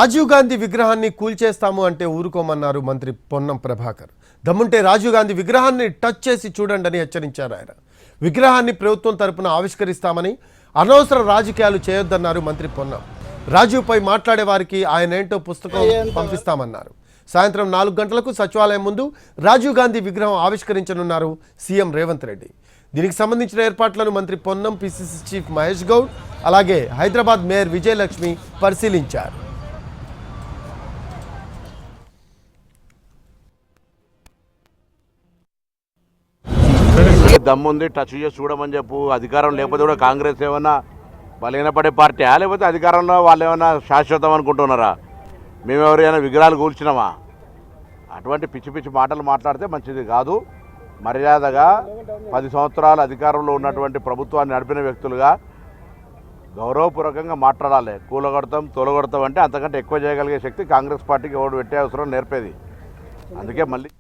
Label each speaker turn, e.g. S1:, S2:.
S1: రాజీవ్ గాంధీ విగ్రహాన్ని కూల్చేస్తాము అంటే ఊరుకోమన్నారు మంత్రి పొన్నం ప్రభాకర్. దమ్ముంటే రాజీవ్ గాంధీ విగ్రహాన్ని టచ్ చేసి చూడండి హెచ్చరించారు ఆయన. విగ్రహాన్ని ప్రభుత్వం తరపున ఆవిష్కరిస్తామని, అనవసర రాజకీయాలు చేయొద్దన్నారు మంత్రి పొన్నం. రాజీవ్పై మాట్లాడే వారికి ఆయన ఏంటో పుస్తకం పంపిస్తామన్నారు. సాయంత్రం 4 గంటలకు సచివాలయం ముందు రాజీవ్ గాంధీ విగ్రహం ఆవిష్కరించనున్నారు సీఎం రేవంత్ రెడ్డి. దీనికి సంబంధించిన ఏర్పాట్లను మంత్రి పొన్నం, పిసిసి చీఫ్ మహేష్ గౌడ్, అలాగే హైదరాబాద్ మేయర్ విజయలక్ష్మి పరిశీలించారు.
S2: దమ్ముంది టచ్ చేసి చూడమని చెప్పు. అధికారం లేకపోతే కూడా కాంగ్రెస్ ఏమన్నా బలహీనపడే పార్టీయా, లేకపోతే అధికారంలో వాళ్ళు ఏమన్నా శాశ్వతం అనుకుంటున్నారా? మేము ఎవరైనా విగ్రహాలు కూల్చినామా? అటువంటి పిచ్చి పిచ్చి మాటలు మాట్లాడితే మంచిది కాదు. మర్యాదగా 10 సంవత్సరాలు అధికారంలో ఉన్నటువంటి ప్రభుత్వాన్ని నడిపిన వ్యక్తులుగా గౌరవపూర్వకంగా మాట్లాడాలి. కూలగొడతాం తొలగొడతాం అంటే అంతకంటే ఎక్కువ చేయగలిగే శక్తి కాంగ్రెస్ పార్టీకి ఎవడు పెట్టే అవసరం నేర్పేది. అందుకే మళ్ళీ